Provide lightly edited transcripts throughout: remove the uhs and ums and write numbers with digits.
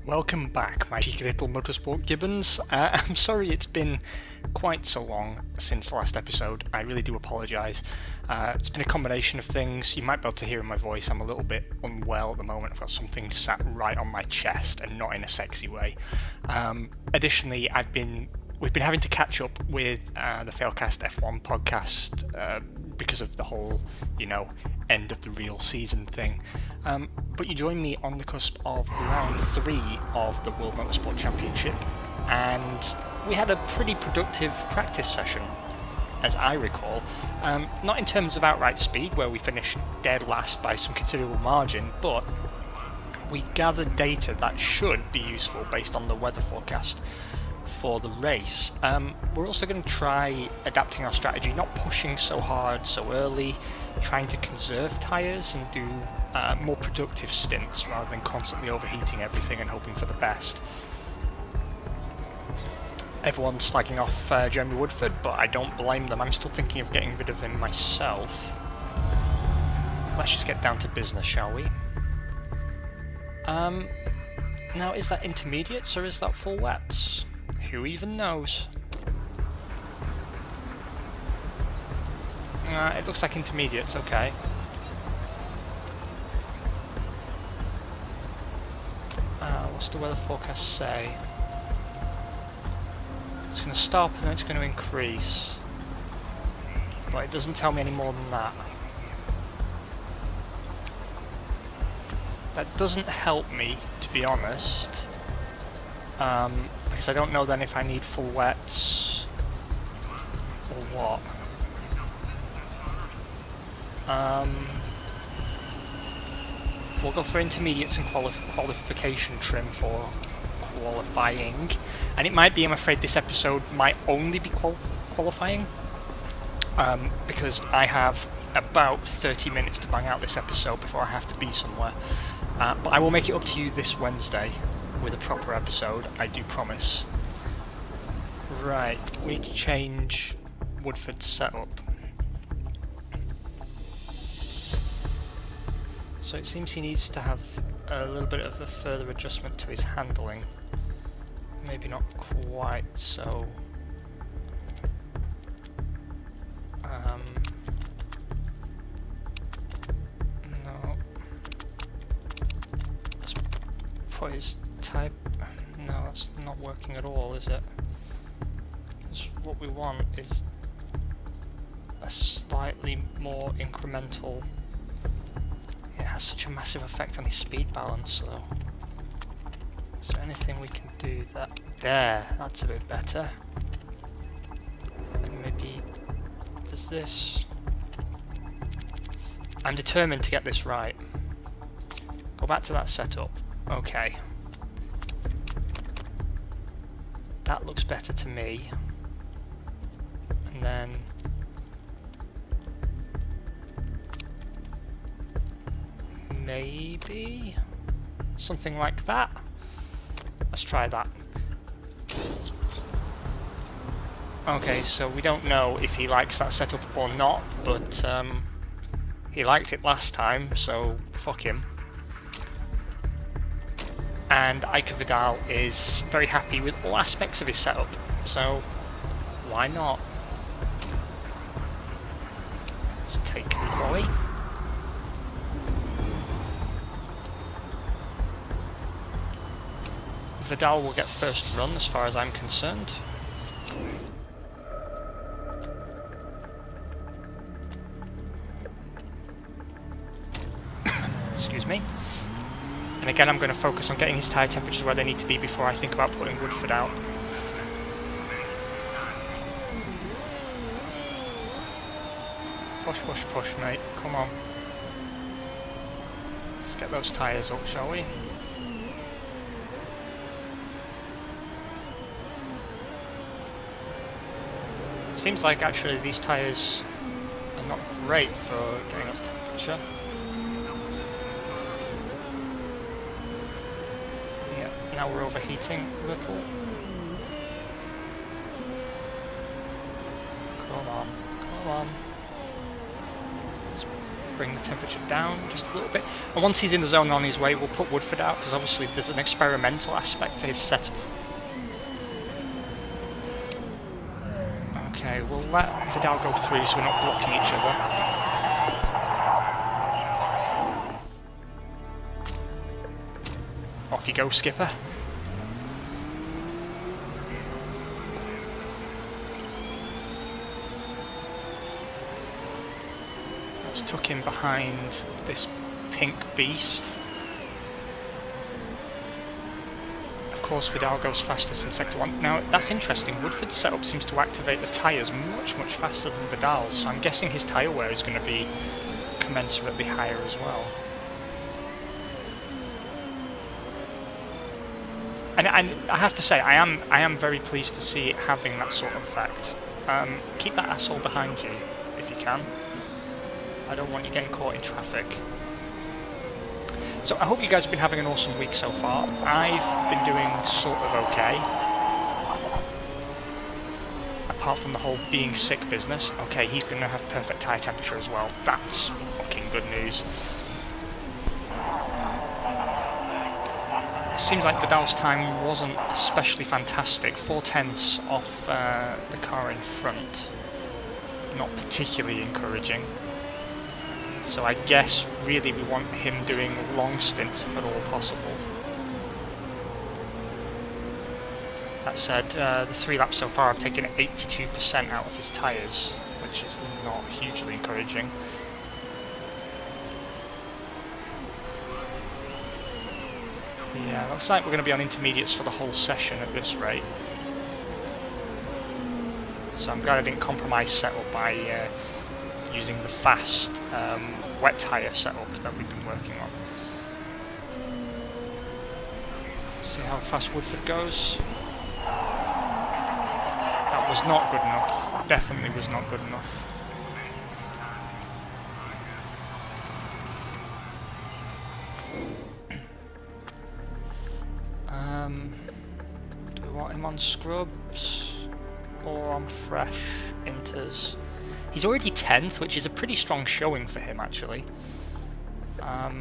Welcome back, my cheeky little motorsport gibbons. I'm sorry it's been quite so long since the last episode. I really do apologise. It's been a combination of things. You might be able to hear in my voice I'm a little bit unwell at the moment. I've got something sat right on my chest and not in a sexy way. Additionally, we've been having to catch up with the Failcast F1 podcast because of the whole, end of the real season thing. But you join me on the cusp of round 3 of the World Motorsport Championship, and we had a pretty productive practice session, as I recall. Not in terms of outright speed, where we finished dead last by some considerable margin, but we gathered data that should be useful based on the weather forecast for the race. We're also going to try adapting our strategy, not pushing so hard so early, trying to conserve tyres and do more productive stints rather than constantly overheating everything and hoping for the best. Everyone's slagging off Jeremy Woodford, but I don't blame them. I'm still thinking of getting rid of him myself. Let's just get down to business, shall we? Now, is that intermediates or is that full wets? Who even knows? It looks like intermediates, okay. What's the weather forecast say? It's going to stop and then it's going to increase. But it doesn't tell me any more than that. That doesn't help me, to be honest. Because I don't know then if I need full wets or what. We'll go for intermediates and qualification trim for qualifying, and it might be, I'm afraid this episode might only be qualifying, because I have about 30 minutes to bang out this episode before I have to be somewhere. But I will make it up to you this Wednesday with a proper episode, I do promise. Right, we need to change Woodford's setup. So it seems he needs to have a little bit of a further adjustment to his handling. Maybe not quite so. No. Let's put his type. No, that's not working at all, is it? Because what we want is a slightly more incremental. It has such a massive effect on his speed balance, though. Is there anything we can do that... There, that's a bit better. And maybe... does this... I'm determined to get this right. Go back to that setup. Okay. That looks better to me. And then... maybe something like that. Let's try that. Okay, so we don't know if he likes that setup or not, but he liked it last time, so fuck him. And Ike Vidal is very happy with all aspects of his setup, so why not? Let's take quali. Vidal will get first run as far as I'm concerned. Excuse me. And again, I'm going to focus on getting his tyre temperatures where they need to be before I think about putting Woodford out. Push, push, push, mate. Come on. Let's get those tyres up, shall we? Seems like actually these tyres are not great for getting us temperature. Yeah, now we're overheating a little. Come on, come on. Let's bring the temperature down just a little bit. And once he's in the zone and on his way, we'll put Woodford out, because obviously there's an experimental aspect to his setup. Okay, we'll let Vidal go through so we're not blocking each other. Off you go, skipper. Let's tuck in behind this pink beast. Of course, Vidal goes fastest in Sector 1. Now, that's interesting. Woodford's setup seems to activate the tyres much faster than Vidal's, so I'm guessing his tyre wear is going to be commensurately higher as well. And I have to say, I am very pleased to see it having that sort of effect. Keep that asshole behind you, if you can. I don't want you getting caught in traffic. So I hope you guys have been having an awesome week so far. I've been doing sort of okay. Apart from the whole being sick business. Okay, he's going to have perfect tyre temperature as well. That's fucking good news. Seems like Vidal's time wasn't especially fantastic. 4/10 off the car in front. Not particularly encouraging. So I guess really we want him doing long stints if at all possible. That said, the 3 laps so far have taken 82% out of his tyres, which is not hugely encouraging. Yeah, looks like we're going to be on intermediates for the whole session at this rate. So I'm glad I didn't compromise setup by using the fast wet tyre setup that we've been working on. Let's see how fast Woodford goes. That was not good enough. Definitely was not good enough. Do we want him on scrubs or on fresh inters? He's already 10th, which is a pretty strong showing for him, actually. I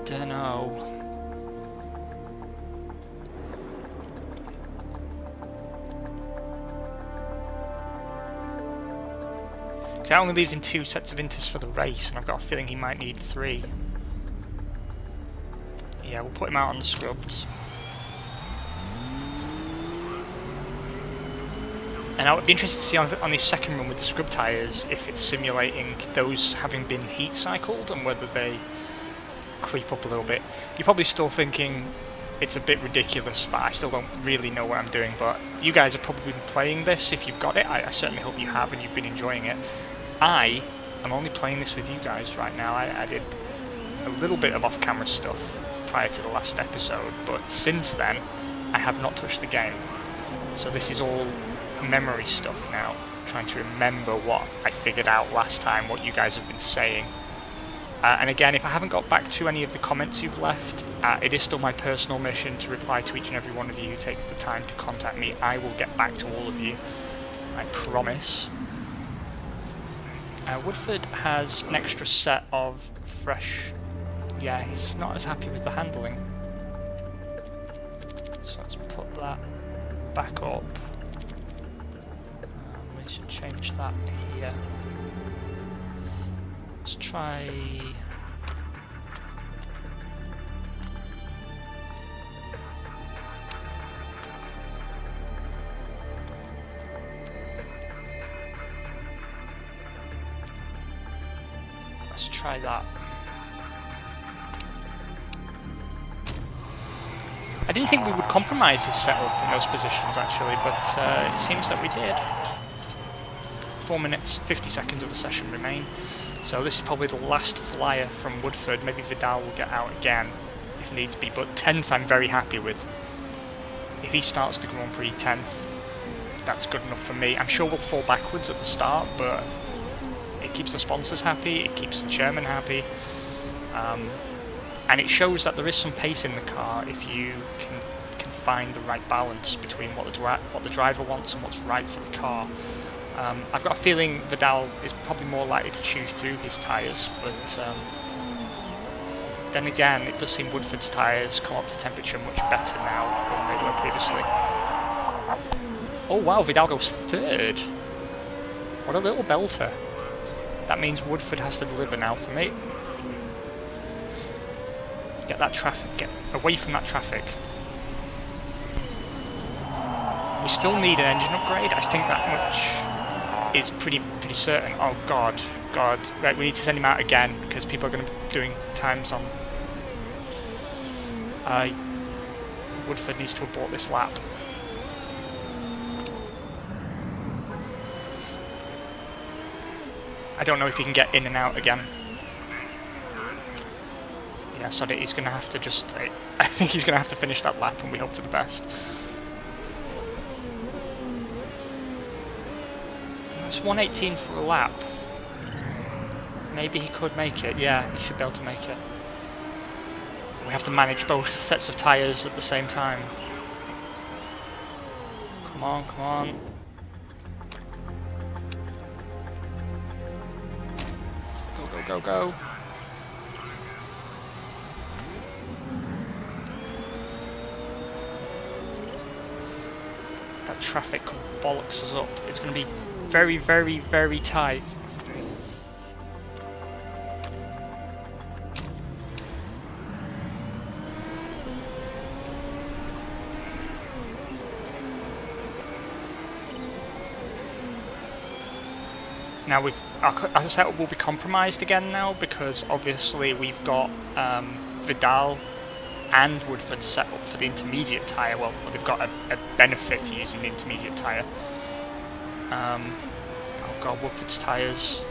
don't know. That only leaves him 2 sets of inters for the race, and I've got a feeling he might need 3. Yeah, we'll put him out on the scrubs. And I would be interested to see on his second run with the scrub tyres if it's simulating those having been heat cycled and whether they creep up a little bit. You're probably still thinking it's a bit ridiculous that I still don't really know what I'm doing, but you guys have probably been playing this if you've got it. I certainly hope you have and you've been enjoying it. I am only playing this with you guys right now. I did a little bit of off-camera stuff prior to the last episode, but since then I have not touched the game. So this is all memory stuff now, trying to remember what I figured out last time, what you guys have been saying. And again, if I haven't got back to any of the comments you've left, it is still my personal mission to reply to each and every one of you who take the time to contact me. I will get back to all of you, I promise. Woodford has an extra set of fresh... Yeah, he's not as happy with the handling. So let's put that back up. We should change that here. Let's try... Let's try that. I didn't think we would compromise his setup in those positions actually, but it seems that we did. 4 minutes, 50 seconds of the session remain. So this is probably the last flyer from Woodford. Maybe Vidal will get out again if needs be, but 10th I'm very happy with. If he starts the Grand Prix 10th, that's good enough for me. I'm sure we'll fall backwards at the start, but it keeps the sponsors happy, it keeps the chairman happy, and it shows that there is some pace in the car if you can find the right balance between what the driver wants and what's right for the car. I've got a feeling Vidal is probably more likely to choose through his tyres, but then again, it does seem Woodford's tyres come up to temperature much better now than they were previously. Oh wow, Vidal goes third. What a little belter. That means Woodford has to deliver now for me. Get that traffic, get away from that traffic. We still need an engine upgrade. I think that much is pretty certain. Oh god. Right, we need to send him out again because people are going to be doing times on. Woodford needs to abort this lap. I don't know if he can get in and out again. Yeah, sorry, he's going to have to just... I think he's going to have to finish that lap and we hope for the best. It's 1:18 for a lap. Maybe he could make it. Yeah, he should be able to make it. We have to manage both sets of tyres at the same time. Come on, come on. Go, go. That traffic bollocks us up. It's going to be very, very, very tight. Now our setup will be compromised again now because obviously we've got Vidal and Woodford set up for the intermediate tyre. Well, they've got a benefit to using the intermediate tyre. Oh god, Woodford's tyres.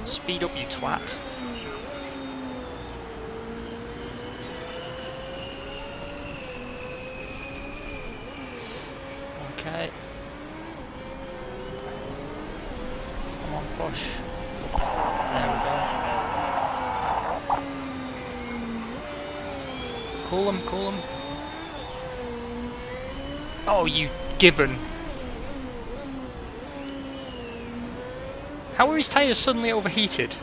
Speed up, you twat. Okay. Push. There we go. Cool him. Oh, you gibbon. How are his tyres suddenly overheated?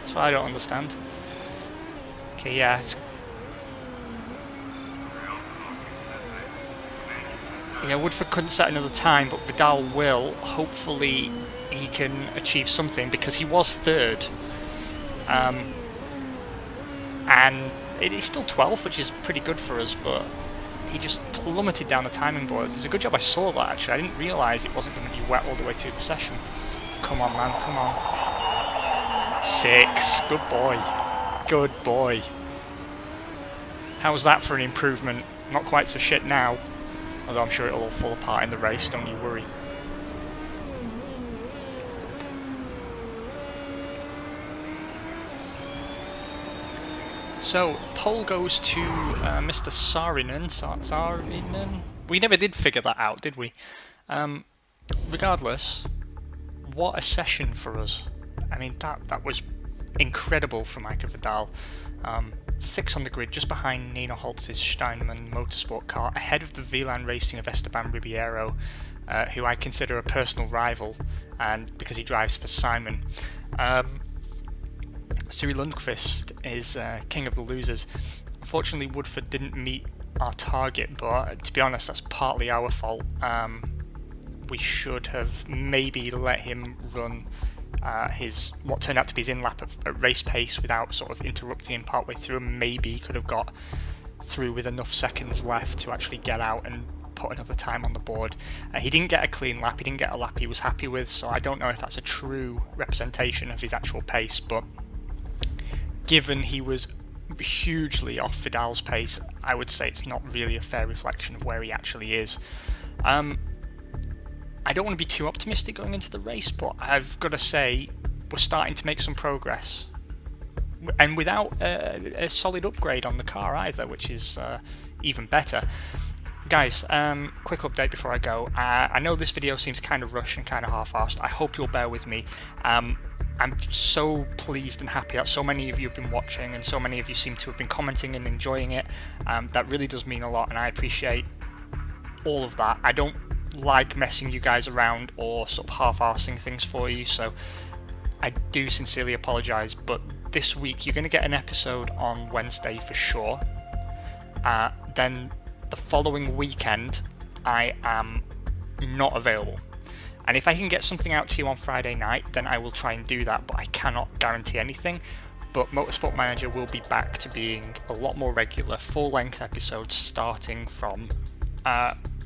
That's what I don't understand. Okay, yeah. Yeah, Woodford couldn't set another time, but Vidal will. Hopefully he can achieve something because he was third. And it's still 12th, which is pretty good for us, but he just plummeted down the timing boards. It's a good job I saw that, actually. I didn't realise it wasn't going to be wet all the way through the session. Come on, man, come on. 6. Good boy. Good boy. How's that for an improvement? Not quite so shit now. Although I'm sure it'll all fall apart in the race, don't you worry. So, pole goes to Mr. Saarinen. Saarinen? We never did figure that out, did we? Regardless, what a session for us. I mean, that was incredible from Mike Vidal. 6 on the grid, just behind Nino Holtz's Steinemann Motorsport car, ahead of the VLAN Racing of Esteban Ribeiro, who I consider a personal rival, and because he drives for Simon. Siri Lundqvist is king of the losers. Unfortunately, Woodford didn't meet our target, but to be honest, that's partly our fault. We should have maybe let him run what turned out to be his in-lap at race pace without sort of interrupting him partway through, and maybe he could have got through with enough seconds left to actually get out and put another time on the board. He didn't get a clean lap, he didn't get a lap he was happy with, so I don't know if that's a true representation of his actual pace, but given he was hugely off Vidal's pace, I would say it's not really a fair reflection of where he actually is. I don't want to be too optimistic going into the race, but I've got to say we're starting to make some progress. And without a solid upgrade on the car either, which is even better. Guys, quick update before I go. I know this video seems kind of rushed and kind of half-assed. I hope you'll bear with me. I'm so pleased and happy that so many of you have been watching and so many of you seem to have been commenting and enjoying it. That really does mean a lot, and I appreciate all of that. I don't like messing you guys around or sort of half-arsing things for you, so I do sincerely apologise, but this week you're going to get an episode on Wednesday for sure. Then the following weekend I am not available. And if I can get something out to you on Friday night, then I will try and do that, but I cannot guarantee anything. But Motorsport Manager will be back to being a lot more regular, full-length episodes starting from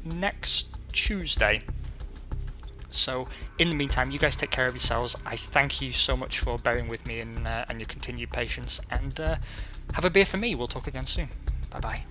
next Tuesday. So in the meantime, you guys take care of yourselves. I thank you so much for bearing with me and your continued patience, and have a beer for me. We'll talk again soon. Bye bye.